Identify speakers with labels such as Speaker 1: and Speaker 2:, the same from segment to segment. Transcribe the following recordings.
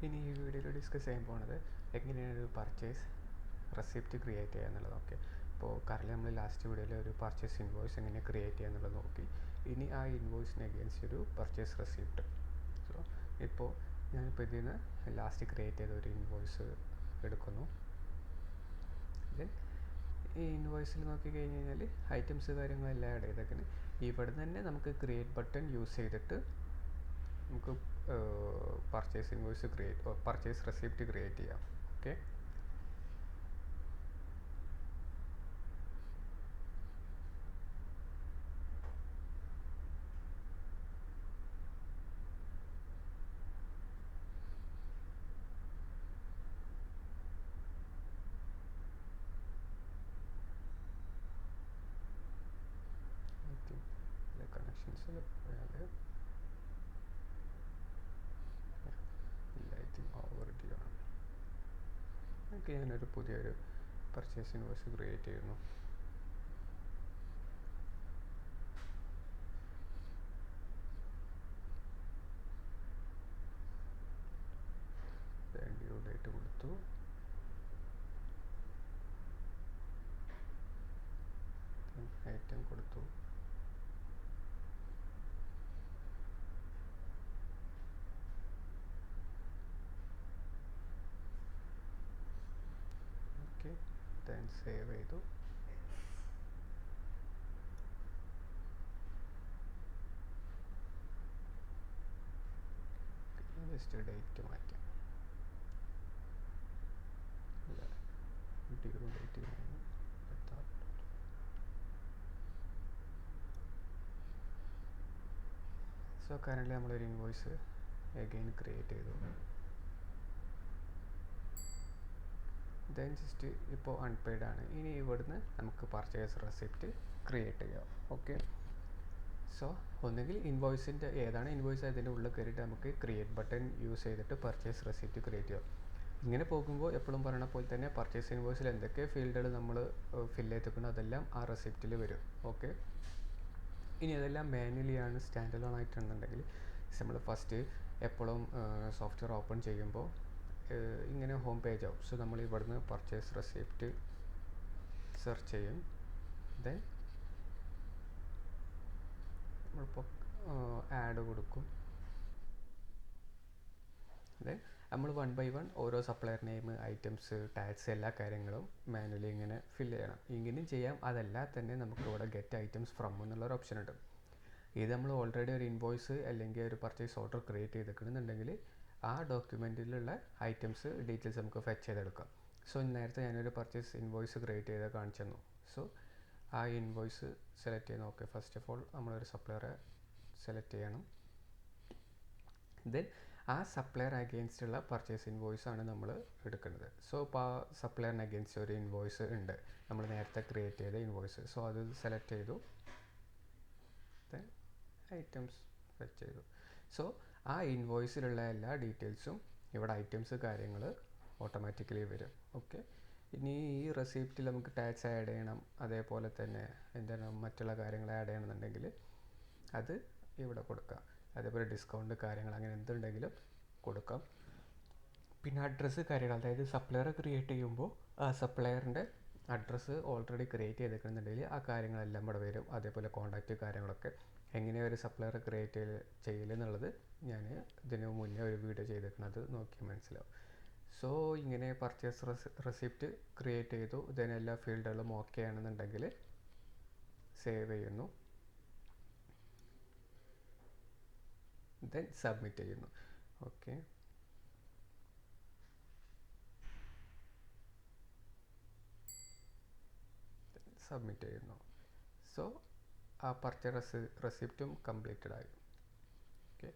Speaker 1: ഇനി ഈ വീഡിയോയിൽ ഡിസ്കസ് ചെയ്യാൻ പോകുന്നത് എങ്ങനെയാണ് ഒരു പർച്ചേസ് റെസിപ്റ്റ് ക്രിയേറ്റ് ചെയ്യുക എന്നുള്ളത്. ഓക്കെ, ഇപ്പോൾ കറൻറ്റ്ലി നമ്മൾ ലാസ്റ്റ് വീഡിയോയിൽ ഒരു പർച്ചേസ് ഇൻവോയ്സ് എങ്ങനെ ക്രിയേറ്റ് ചെയ്യുക എന്നുള്ളത് നോക്കി. ഇനി ആ ഇൻവോയ്സിന് അഗെയിൻസ്റ്റ് ഒരു പർച്ചേസ് റെസിപ്റ്റ്. സോ ഇപ്പോൾ ഞാനിപ്പോൾ ഇതിൽ നിന്ന് ലാസ്റ്റ് ക്രിയേറ്റ് ചെയ്ത ഒരു ഇൻവോയ്സ് എടുക്കുന്നു. ദെൻ ഈ ഇൻവോയ്സിൽ നോക്കിക്കഴിഞ്ഞ് കഴിഞ്ഞാൽ ഐറ്റംസ് കാര്യങ്ങളെല്ലാം ആഡ് ചെയ്തേക്കുന്നത് ഇവിടെ തന്നെ നമുക്ക് ക്രിയേറ്റ് ബട്ടൺ യൂസ് ചെയ്തിട്ട് നമുക്ക് purchase invoice purchase receipt create ചെയ്യാം. ഓക്കെ, കണക്ഷൻസിൽ പോയാൽ ഓവർഡ്യൂ ആണ്. ഓക്കെ, ഞാനൊരു പുതിയൊരു പർച്ചേസ് ഇൻവോയ്സ് ക്രിയേറ്റ് ചെയ്യുന്നു. ഡ്യൂ ഡേറ്റ് കൊടുത്തു. ഐറ്റം കൊടുത്തു. ഓക്കെ, ദെൻ സേവ് ചെയ്തു. ജസ്റ്റ് ഡേറ്റ് മാറ്റാം. ഡ്യൂ ഡേറ്റ് സോ കറൻറ്റ്ലി നമ്മളൊരു ഇൻവോയ്സ് അഗെയിൻ ക്രിയേറ്റ് ചെയ്തു. ദെൻ ജസ്റ്റ് ഇപ്പോൾ അൺപെയ്ഡ് ആണ്. ഇനി ഇവിടുന്ന് നമുക്ക് പർച്ചേസ് റെസിപ്റ്റ് ക്രിയേറ്റ് ചെയ്യാം. ഓക്കെ, സോ ഒന്നുകിൽ ഇൻവോയ്സിൻ്റെ ഏതാണ് ഇൻവോയ്സ് അതിൻ്റെ ഉള്ളിൽ കയറിയിട്ട് നമുക്ക് ക്രിയേറ്റ് ബട്ടൺ യൂസ് ചെയ്തിട്ട് പർച്ചേസ് റെസിപ്റ്റ് ക്രിയേറ്റ് ചെയ്യാം. ഇങ്ങനെ പോകുമ്പോൾ എപ്പോഴും പറയണ പോലെ തന്നെ പർച്ചേസ് ഇൻവോയ്സിൽ എന്തൊക്കെ ഫീൽഡുകൾ നമ്മൾ ഫില്ല് ചെയ്തിരിക്കണം അതെല്ലാം ആ റെസിപ്റ്റിൽ വരും. ഓക്കെ, ഇനി അതെല്ലാം മാനുവലിയാണ് സ്റ്റാൻഡ് അലോൺ ആയിട്ടുണ്ടെങ്കിൽ നമ്മൾ ഫസ്റ്റ് എപ്പോഴും സോഫ്റ്റ്വെയർ ഓപ്പൺ ചെയ്യുമ്പോൾ ഇങ്ങനെ ഹോം പേജ് ആവും. സോ നമ്മൾ ഇവിടുന്ന് പർച്ചേസ് റെസിപ്റ്റ് സെർച്ച് ചെയ്യും. ദെൻ നമ്മളിപ്പോൾ ആഡ് കൊടുക്കും. ദെൻ നമ്മൾ 1 by 1 ഓരോ സപ്ലയർ നെയിം, ഐറ്റംസ്, ടാക്സ് എല്ലാ കാര്യങ്ങളും മാനുവലി ഇങ്ങനെ ഫില്ല് ചെയ്യണം. ഇങ്ങനെയും ചെയ്യാം. അതല്ലാതെ തന്നെ നമുക്ക് ഇവിടെ ഗെറ്റ് ഐറ്റംസ് ഫ്രം എന്നുള്ളൊരു ഓപ്ഷൻ ഉണ്ട്. ഇത് നമ്മൾ ഓൾറെഡി ഒരു ഇൻവോയ്സ് അല്ലെങ്കിൽ ഒരു പർച്ചേസ് ഓർഡർ ക്രിയേറ്റ് ചെയ്തിട്ടുണ്ടെന്നുണ്ടെങ്കിൽ ആ ഡോക്യുമെൻറ്റിലുള്ള ഐറ്റംസ് ഡീറ്റെയിൽസ് നമുക്ക് ഫെച്ച് ചെയ്തെടുക്കാം. സോ നേരത്തെ ഞാനൊരു പർച്ചേസ് ഇൻവോയ്സ് ക്രിയേറ്റ് ചെയ്ത് കാണിച്ചു തന്നു. സോ ആ ഇൻവോയ്സ് സെലക്ട് ചെയ്യുന്നു. ഓക്കെ, ഫസ്റ്റ് ഓഫ് ഓൾ നമ്മളൊരു സപ്ലയറെ സെലക്ട് ചെയ്യണം. ദെൻ ആ സപ്ലയർ അഗെയിൻസ്റ്റ് ഉള്ള പർച്ചേസ് ഇൻവോയ്സ് ആണ് നമ്മൾ എടുക്കുന്നത്. സോ ഇപ്പോൾ ആ സപ്ലയറിന് അഗെയിൻസ്റ്റ് ഒരു ഇൻവോയ്സ് ഉണ്ട്, നമ്മൾ നേരത്തെ ക്രിയേറ്റ് ചെയ്ത ഇൻവോയ്സ്. സോ അത് സെലക്ട് ചെയ്തു. ദെൻ ഐറ്റംസ് സെറ്റ് ചെയ്തു. സോ ആ ഇൻവോയ്സിലുള്ള എല്ലാ ഡീറ്റെയിൽസും ഇവിടെ ഐറ്റംസ് കാര്യങ്ങൾ ഓട്ടോമാറ്റിക്കലി വരും. ഓക്കെ, ഇനി ഈ റെസിപ്റ്റിൽ നമുക്ക് ടാക്സ് ആഡ് ചെയ്യണം, അതേപോലെ തന്നെ എന്താണ് മറ്റുള്ള കാര്യങ്ങൾ ആഡ് ചെയ്യണമെന്നുണ്ടെങ്കിൽ അത് ഇവിടെ കൊടുക്കാം. അതേപോലെ ഡിസ്കൗണ്ട് കാര്യങ്ങൾ അങ്ങനെ എന്തുണ്ടെങ്കിലും കൊടുക്കാം. പിന്നെ അഡ്രസ്സ് കാര്യങ്ങൾ, അതായത് സപ്ലയർ ക്രിയേറ്റ് ചെയ്യുമ്പോൾ ആ സപ്ലയറിൻ്റെ അഡ്രസ്സ് ഓൾറെഡി ക്രിയേറ്റ് ചെയ്തിട്ടുണ്ടെങ്കിൽ ആ കാര്യങ്ങളെല്ലാം ഇവിടെ വരും. അതേപോലെ കോൺടാക്റ്റ് കാര്യങ്ങളൊക്കെ എങ്ങനെയാണ് ഒരു സപ്ലയർ ക്രിയേറ്റ് ചെയ്യലെന്നുള്ളത് ഞാൻ ഇതിന് മുന്നേ ഒരു വീഡിയോ ചെയ്തിരിക്കുന്നത് നോക്കി മനസ്സിലാവും. സോ ഇങ്ങനെ പർച്ചേസ് റെസിപ്റ്റ് ക്രിയേറ്റ് ചെയ്തു. ഇതിനെല്ലാ ഫീൽഡുകളും ഓക്കെ ആണെന്നുണ്ടെങ്കിൽ സേവ് ചെയ്യുന്നു. ദെൻ സബ്മിറ്റ് ചെയ്യുന്നു. ഓക്കെ, സബ്മിറ്റ് ചെയ്യുന്നു. സോ ആ പർച്ചേസ് റെസിപ്റ്റും കംപ്ലീറ്റഡ് ആയി. ഓക്കെ,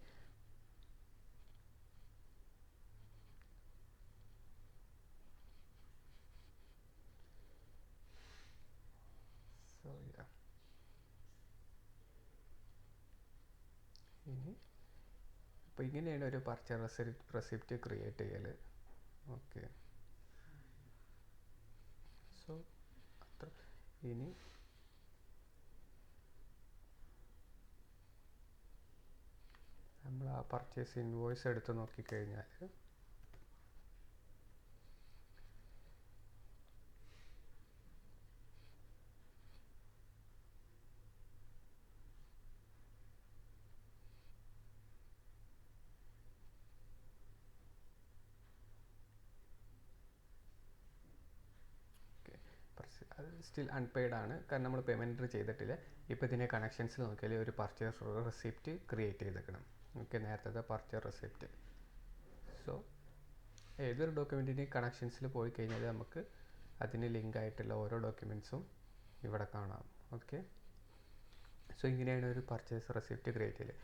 Speaker 1: സോ ഇനി അപ്പോൾ ഇങ്ങനെയാണ് ഒരു പർച്ചേസ് റെസിപ്റ്റ് ക്രിയേറ്റ് ചെയ്യൽ. ഓക്കെ, സോ അത്ര. ഇനി നമ്മൾ ആ പർച്ചേസ് ഇൻവോയ്സ് എടുത്ത് നോക്കിക്കഴിഞ്ഞാൽ സ്റ്റിൽ അൺപെയ്ഡ് ആണ്, കാരണം നമ്മൾ പേയ്മെൻറ്റ് ചെയ്തിട്ടില്ല. ഇപ്പോൾ ഇതിൻ്റെ കണക്ഷൻസിൽ നോക്കിയാൽ ഒരു പർച്ചേസ് റെസിപ്റ്റ് ക്രിയേറ്റ് ചെയ്തേക്കണം. ഓക്കെ, നേരത്തെ പർച്ചേസ് റെസിപ്റ്റ്. സോ ഏതൊരു ഡോക്യുമെൻറ്റിൻ്റെയും കണക്ഷൻസിൽ പോയി കഴിഞ്ഞാൽ നമുക്ക് അതിന് ലിങ്ക് ആയിട്ടുള്ള ഓരോ ഡോക്യുമെൻറ്റ്സും ഇവിടെ കാണാം. ഓക്കെ, സോ ഇങ്ങനെയാണ് ഒരു പർച്ചേസ് റെസിപ്റ്റ് ക്രിയേറ്റ് ചെയ്യൽ.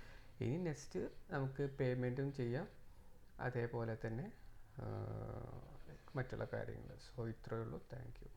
Speaker 1: ഇനി നെക്സ്റ്റ് നമുക്ക് പേയ്മെൻറ്റും ചെയ്യാം, അതേപോലെ തന്നെ മറ്റുള്ള കാര്യങ്ങൾ. സോ ഇത്രയേ ഉള്ളൂ. Thank you.